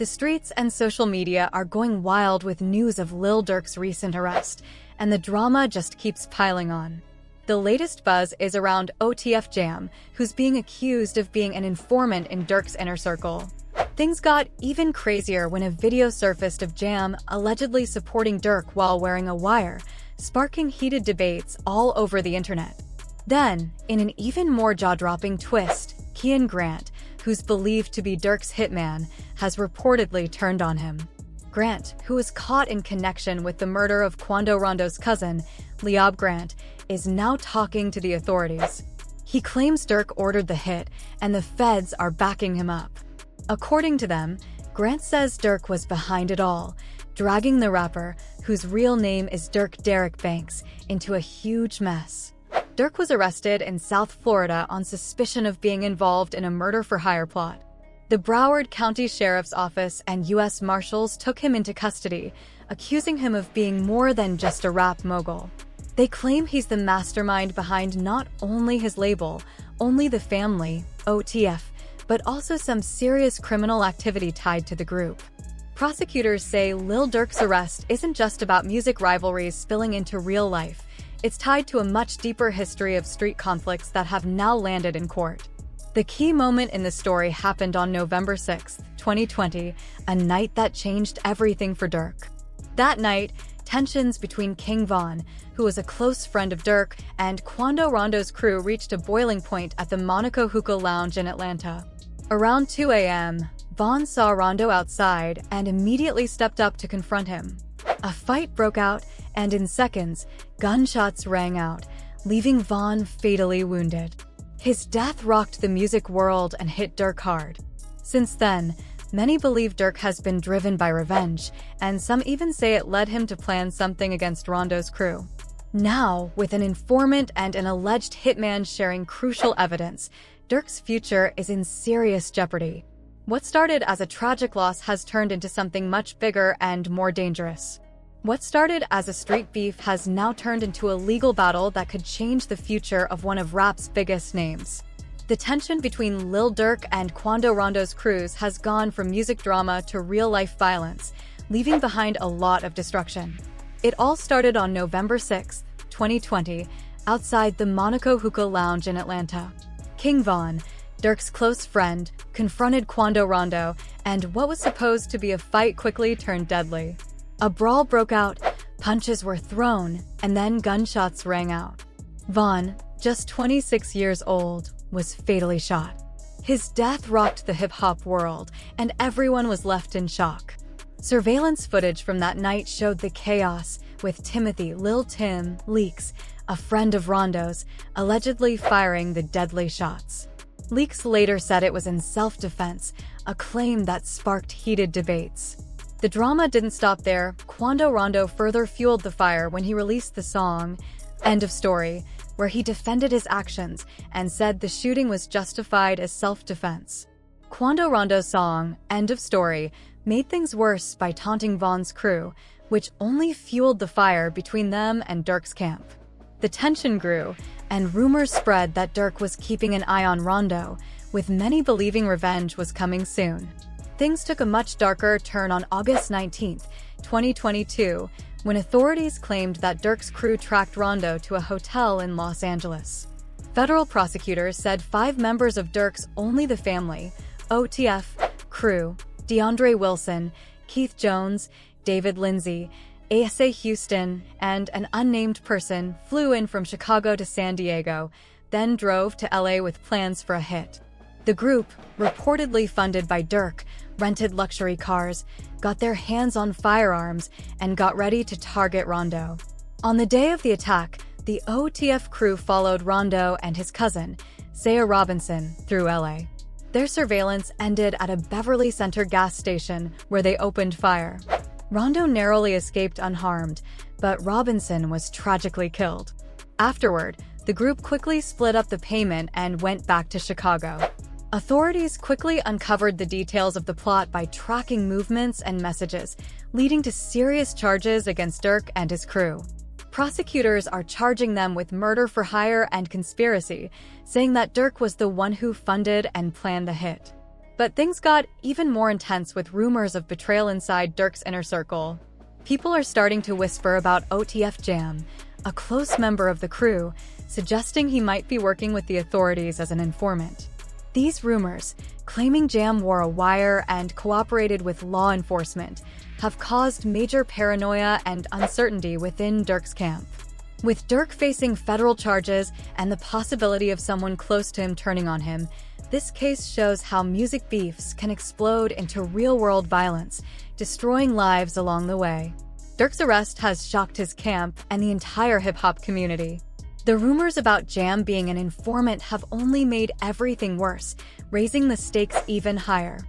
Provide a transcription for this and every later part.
The streets and social media are going wild with news of Lil Durk's recent arrest, and the drama just keeps piling on. The latest buzz is around OTF Jam, who's being accused of being an informant in Durk's inner circle. Things got even crazier when a video surfaced of Jam allegedly supporting Durk while wearing a wire, sparking heated debates all over the internet. Then, in an even more jaw-dropping twist, Kian Grant, who's believed to be Durk's hitman, has reportedly turned on him. Grant, who was caught in connection with the murder of Quando Rondo's cousin, Lil Grant, is now talking to the authorities. He claims Durk ordered the hit, and the feds are backing him up. According to them, Grant says Durk was behind it all, dragging the rapper, whose real name is Durk Derek Banks, into a huge mess. Durk was arrested in South Florida on suspicion of being involved in a murder-for-hire plot. The Broward County Sheriff's Office and U.S. Marshals took him into custody, accusing him of being more than just a rap mogul. They claim he's the mastermind behind not only his label, Only the Family, OTF, but also some serious criminal activity tied to the group. Prosecutors say Lil Durk's arrest isn't just about music rivalries spilling into real life. It's tied to a much deeper history of street conflicts that have now landed in court. The key moment in the story happened on November 6, 2020, a night that changed everything for Durk. That night, tensions between King Von, who was a close friend of Durk, and Quando Rondo's crew reached a boiling point at the Monaco Hookah Lounge in Atlanta. Around 2 a.m., Von saw Rondo outside and immediately stepped up to confront him. A fight broke out, and in seconds, gunshots rang out, leaving Von fatally wounded. His death rocked the music world and hit Durk hard. Since then, many believe Durk has been driven by revenge, and some even say it led him to plan something against Rondo's crew. Now, with an informant and an alleged hitman sharing crucial evidence, Durk's future is in serious jeopardy. What started as a tragic loss has turned into something much bigger and more dangerous. What started as a street beef has now turned into a legal battle that could change the future of one of rap's biggest names. The tension between Lil Durk and Quando Rondo's crews has gone from music drama to real-life violence, leaving behind a lot of destruction. It all started on November 6, 2020, outside the Monaco Hookah Lounge in Atlanta. King Von, Durk's close friend, confronted Quando Rondo, and what was supposed to be a fight quickly turned deadly. A brawl broke out, punches were thrown, and then gunshots rang out. Von, just 26 years old, was fatally shot. His death rocked the hip-hop world, and everyone was left in shock. Surveillance footage from that night showed the chaos, with Timothy Lil Tim Leaks, a friend of Rondo's, allegedly firing the deadly shots. Leaks later said it was in self-defense, a claim that sparked heated debates. The drama didn't stop there. Quando Rondo further fueled the fire when he released the song, End of Story, where he defended his actions and said the shooting was justified as self-defense. Quando Rondo's song, End of Story, made things worse by taunting Von's crew, which only fueled the fire between them and Durk's camp. The tension grew, and rumors spread that Durk was keeping an eye on Rondo, with many believing revenge was coming soon. Things took a much darker turn on August 19, 2022, when authorities claimed that Durk's crew tracked Rondo to a hotel in Los Angeles. Federal prosecutors said 5 members of Durk's Only the Family, OTF, crew, DeAndre Wilson, Keith Jones, David Lindsay, Asa Houston, and an unnamed person flew in from Chicago to San Diego, then drove to LA with plans for a hit. The group, reportedly funded by Durk, rented luxury cars, got their hands on firearms, and got ready to target Rondo. On the day of the attack, the OTF crew followed Rondo and his cousin, Saya Robinson, through LA. Their surveillance ended at a Beverly Center gas station where they opened fire. Rondo narrowly escaped unharmed, but Robinson was tragically killed. Afterward, the group quickly split up the payment and went back to Chicago. Authorities quickly uncovered the details of the plot by tracking movements and messages, leading to serious charges against Durk and his crew. Prosecutors are charging them with murder for hire and conspiracy, saying that Durk was the one who funded and planned the hit. But things got even more intense with rumors of betrayal inside Durk's inner circle. People are starting to whisper about OTF Jam, a close member of the crew, suggesting he might be working with the authorities as an informant. These rumors, claiming Jam wore a wire and cooperated with law enforcement, have caused major paranoia and uncertainty within Durk's camp. With Durk facing federal charges and the possibility of someone close to him turning on him, this case shows how music beefs can explode into real-world violence, destroying lives along the way. Durk's arrest has shocked his camp and the entire hip-hop community. The rumors about Jam being an informant have only made everything worse, raising the stakes even higher.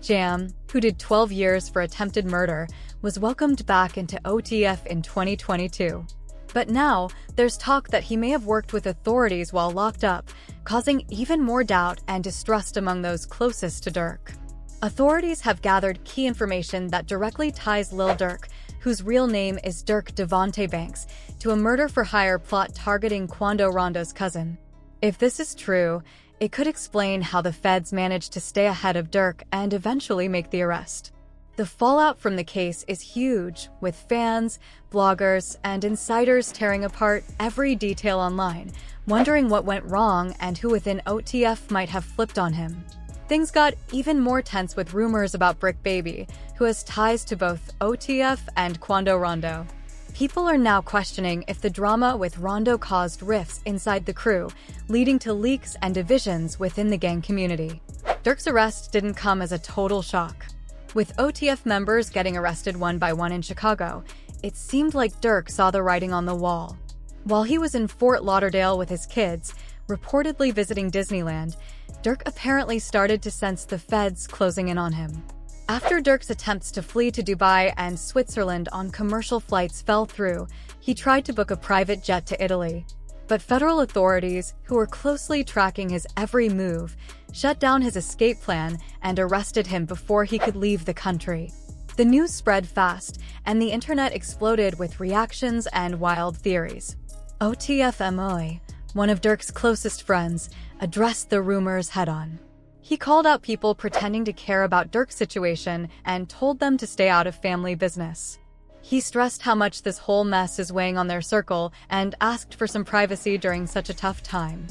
Jam, who did 12 years for attempted murder, was welcomed back into OTF in 2022. But now, there's talk that he may have worked with authorities while locked up, causing even more doubt and distrust among those closest to Durk. Authorities have gathered key information that directly ties Lil Durk, whose real name is Durk Devontae Banks, to a murder-for-hire plot targeting Quando Rondo's cousin. If this is true, it could explain how the feds managed to stay ahead of Durk and eventually make the arrest. The fallout from the case is huge, with fans, bloggers, and insiders tearing apart every detail online, wondering what went wrong and who within OTF might have flipped on him. Things got even more tense with rumors about Brick Baby, who has ties to both OTF and Quando Rondo. People are now questioning if the drama with Rondo caused rifts inside the crew, leading to leaks and divisions within the gang community. Durk's arrest didn't come as a total shock. With OTF members getting arrested one by one in Chicago, it seemed like Durk saw the writing on the wall. While he was in Fort Lauderdale with his kids, reportedly visiting Disneyland, Durk apparently started to sense the feds closing in on him. After Durk's attempts to flee to Dubai and Switzerland on commercial flights fell through, he tried to book a private jet to Italy. But federal authorities, who were closely tracking his every move, shut down his escape plan and arrested him before he could leave the country. The news spread fast, and the internet exploded with reactions and wild theories. OTF MOI, one of Durk's closest friends, addressed the rumors head-on. He called out people pretending to care about Durk's situation and told them to stay out of family business. He stressed how much this whole mess is weighing on their circle and asked for some privacy during such a tough time.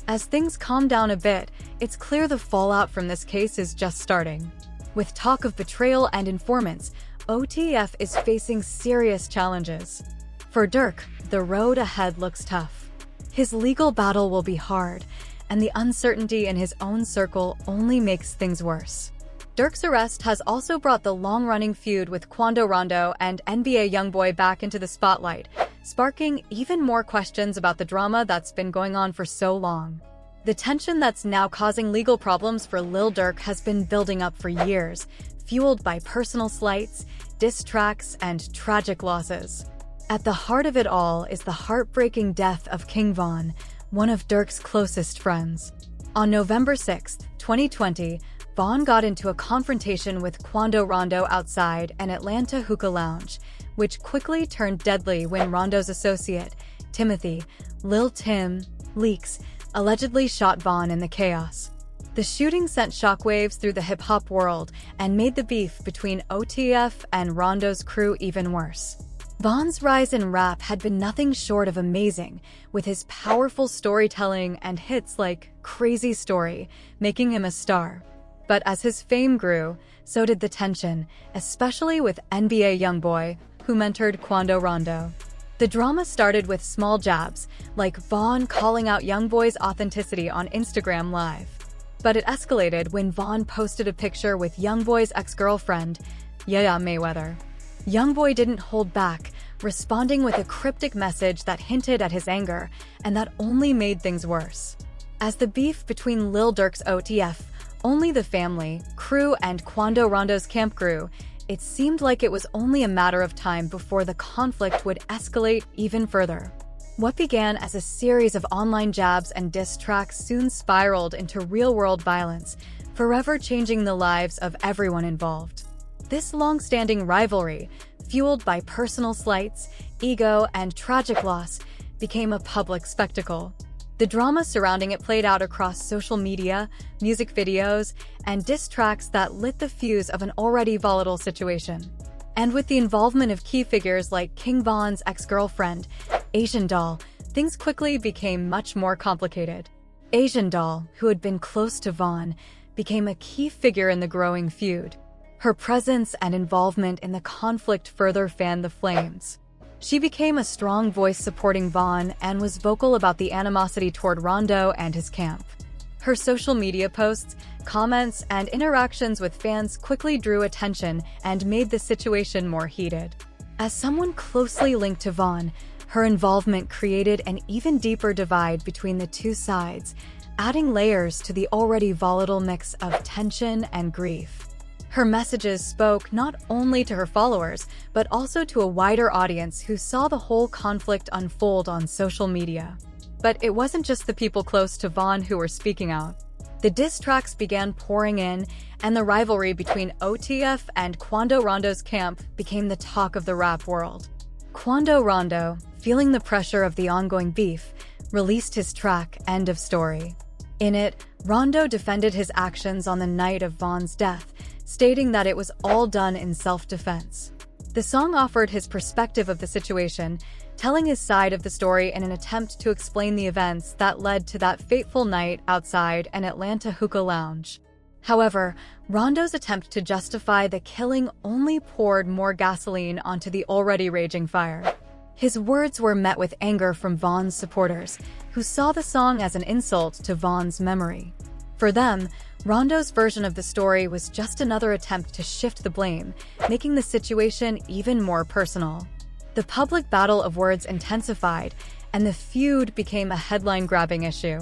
As things calm down a bit, it's clear the fallout from this case is just starting. With talk of betrayal and informants, OTF is facing serious challenges. For Durk, the road ahead looks tough. His legal battle will be hard, and the uncertainty in his own circle only makes things worse. Durk's arrest has also brought the long-running feud with Quando Rondo and NBA YoungBoy back into the spotlight, sparking even more questions about the drama that's been going on for so long. The tension that's now causing legal problems for Lil Durk has been building up for years, fueled by personal slights, diss tracks, and tragic losses. At the heart of it all is the heartbreaking death of King Von, one of Durk's closest friends. On November 6, 2020, Von got into a confrontation with Quando Rondo outside an Atlanta hookah lounge, which quickly turned deadly when Rondo's associate, Timothy, Lil Tim, Leaks, allegedly shot Von in the chaos. The shooting sent shockwaves through the hip-hop world and made the beef between OTF and Rondo's crew even worse. Von's rise in rap had been nothing short of amazing, with his powerful storytelling and hits like Crazy Story making him a star. But as his fame grew, so did the tension, especially with NBA YoungBoy, who mentored Quando Rondo. The drama started with small jabs, like Von calling out YoungBoy's authenticity on Instagram Live. But it escalated when Von posted a picture with YoungBoy's ex-girlfriend, Yaya Mayweather. YoungBoy didn't hold back, responding with a cryptic message that hinted at his anger, and that only made things worse. As the beef between Lil Durk's OTF, Only the Family, crew, and Quando Rondo's camp grew, it seemed like it was only a matter of time before the conflict would escalate even further. What began as a series of online jabs and diss tracks soon spiraled into real-world violence, forever changing the lives of everyone involved. This long-standing rivalry, fueled by personal slights, ego, and tragic loss, became a public spectacle. The drama surrounding it played out across social media, music videos, and diss tracks that lit the fuse of an already volatile situation. And with the involvement of key figures like King Von's ex-girlfriend, Asian Doll, things quickly became much more complicated. Asian Doll, who had been close to Von, became a key figure in the growing feud. Her presence and involvement in the conflict further fanned the flames. She became a strong voice supporting Von and was vocal about the animosity toward Rondo and his camp. Her social media posts, comments, and interactions with fans quickly drew attention and made the situation more heated. As someone closely linked to Von, her involvement created an even deeper divide between the two sides, adding layers to the already volatile mix of tension and grief. Her messages spoke not only to her followers, but also to a wider audience who saw the whole conflict unfold on social media. But it wasn't just the people close to Von who were speaking out. The diss tracks began pouring in, and the rivalry between OTF and Quando Rondo's camp became the talk of the rap world. Quando Rondo, feeling the pressure of the ongoing beef, released his track, End of Story. In it, Rondo defended his actions on the night of Von's death, stating that it was all done in self-defense. The song offered his perspective of the situation, telling his side of the story in an attempt to explain the events that led to that fateful night outside an Atlanta hookah lounge. However, Rondo's attempt to justify the killing only poured more gasoline onto the already raging fire. His words were met with anger from Von's supporters, who saw the song as an insult to Von's memory. For them, Rondo's version of the story was just another attempt to shift the blame, making the situation even more personal. The public battle of words intensified, and the feud became a headline-grabbing issue.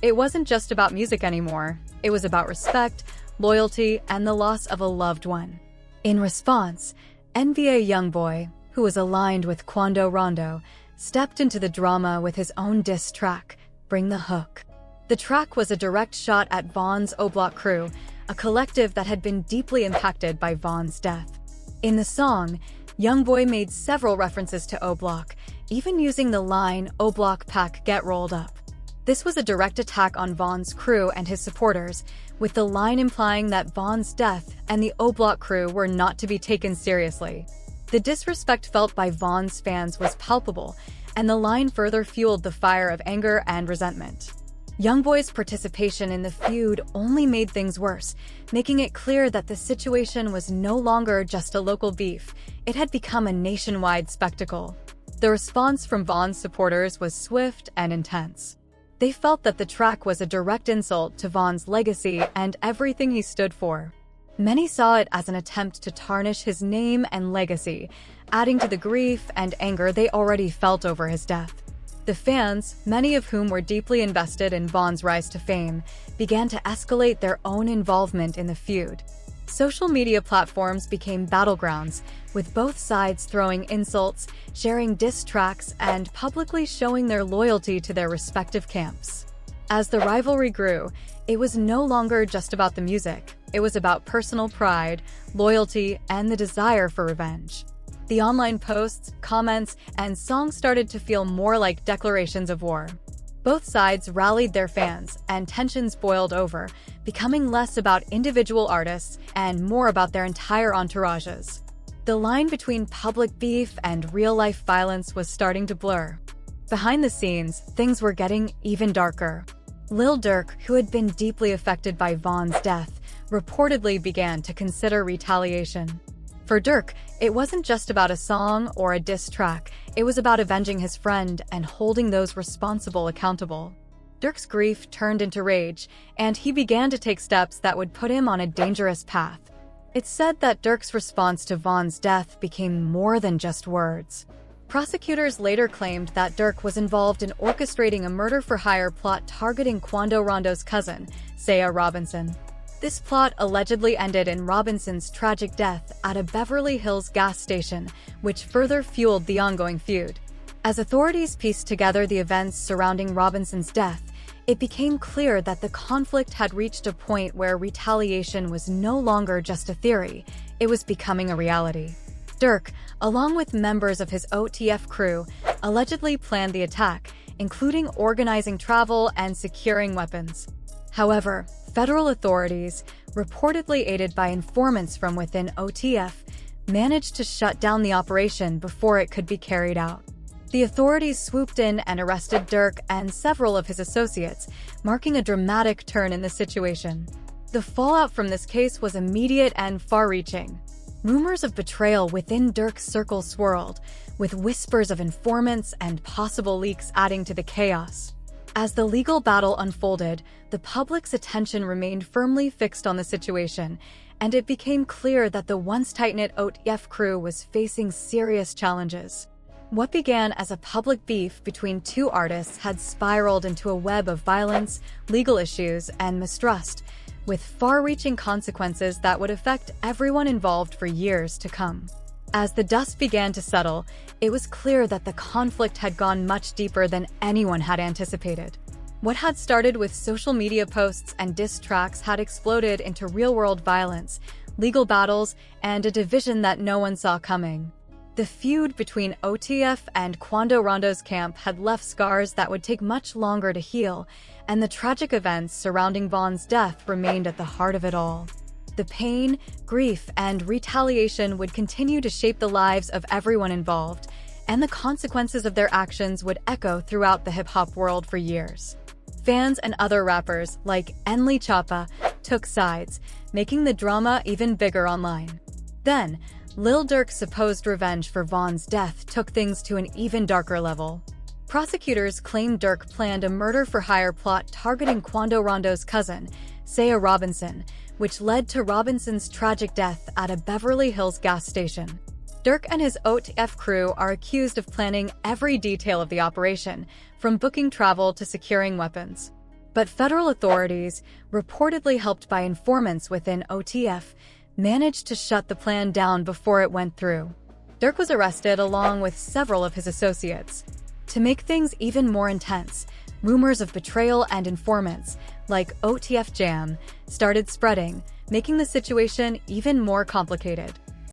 It wasn't just about music anymore. It was about respect, loyalty, and the loss of a loved one. In response, NBA Youngboy, who was aligned with Quando Rondo, stepped into the drama with his own diss track, Bring the Hook. The track was a direct shot at Von's O-Block crew, a collective that had been deeply impacted by Von's death. In the song, Youngboy made several references to O-Block, even using the line, O-Block pack get rolled up. This was a direct attack on Von's crew and his supporters, with the line implying that Von's death and the O-Block crew were not to be taken seriously. The disrespect felt by Von's fans was palpable, and the line further fueled the fire of anger and resentment. Youngboy's participation in the feud only made things worse, making it clear that the situation was no longer just a local beef. It had become a nationwide spectacle. The response from Von's supporters was swift and intense. They felt that the track was a direct insult to Von's legacy and everything he stood for. Many saw it as an attempt to tarnish his name and legacy, adding to the grief and anger they already felt over his death. The fans, many of whom were deeply invested in Von's rise to fame, began to escalate their own involvement in the feud. Social media platforms became battlegrounds, with both sides throwing insults, sharing diss tracks, and publicly showing their loyalty to their respective camps. As the rivalry grew, it was no longer just about the music. It was about personal pride, loyalty, and the desire for revenge. The online posts, comments, and songs started to feel more like declarations of war. Both sides rallied their fans, and tensions boiled over, becoming less about individual artists and more about their entire entourages. The line between public beef and real-life violence was starting to blur. Behind the scenes, things were getting even darker. Lil Durk, who had been deeply affected by Von's death, reportedly began to consider retaliation. For Durk, it wasn't just about a song or a diss track, it was about avenging his friend and holding those responsible accountable. Durk's grief turned into rage, and he began to take steps that would put him on a dangerous path. It's said that Durk's response to Von's death became more than just words. Prosecutors later claimed that Durk was involved in orchestrating a murder-for-hire plot targeting Quando Rondo's cousin, Saya Robinson. This plot allegedly ended in Robinson's tragic death at a Beverly Hills gas station, which further fueled the ongoing feud. As authorities pieced together the events surrounding Robinson's death, it became clear that the conflict had reached a point where retaliation was no longer just a theory, it was becoming a reality. Durk, along with members of his OTF crew, allegedly planned the attack, including organizing travel and securing weapons. However, federal authorities, reportedly aided by informants from within OTF, managed to shut down the operation before it could be carried out. The authorities swooped in and arrested Durk and several of his associates, marking a dramatic turn in the situation. The fallout from this case was immediate and far-reaching. Rumors of betrayal within Durk's circle swirled, with whispers of informants and possible leaks adding to the chaos. As the legal battle unfolded, the public's attention remained firmly fixed on the situation, and it became clear that the once tight-knit OTF crew was facing serious challenges. What began as a public beef between two artists had spiraled into a web of violence, legal issues, and mistrust, with far-reaching consequences that would affect everyone involved for years to come. As the dust began to settle, it was clear that the conflict had gone much deeper than anyone had anticipated. What had started with social media posts and diss tracks had exploded into real-world violence, legal battles, and a division that no one saw coming. The feud between OTF and Quando Rondo's camp had left scars that would take much longer to heal, and the tragic events surrounding Von's death remained at the heart of it all. The pain, grief, and retaliation would continue to shape the lives of everyone involved, and the consequences of their actions would echo throughout the hip-hop world for years. Fans and other rappers, like Enli Choppa, took sides, making the drama even bigger online. Then, Lil Durk's supposed revenge for Von's death took things to an even darker level. Prosecutors claimed Durk planned a murder-for-hire plot targeting Quando Rondo's cousin, Saya Robinson, which led to Robinson's tragic death at a Beverly Hills gas station. Durk and his OTF crew are accused of planning every detail of the operation, from booking travel to securing weapons. But federal authorities, reportedly helped by informants within OTF, managed to shut the plan down before it went through. Durk was arrested along with several of his associates. To make things even more intense, rumors of betrayal and informants, like OTF Jam, started spreading, making the situation even more complicated.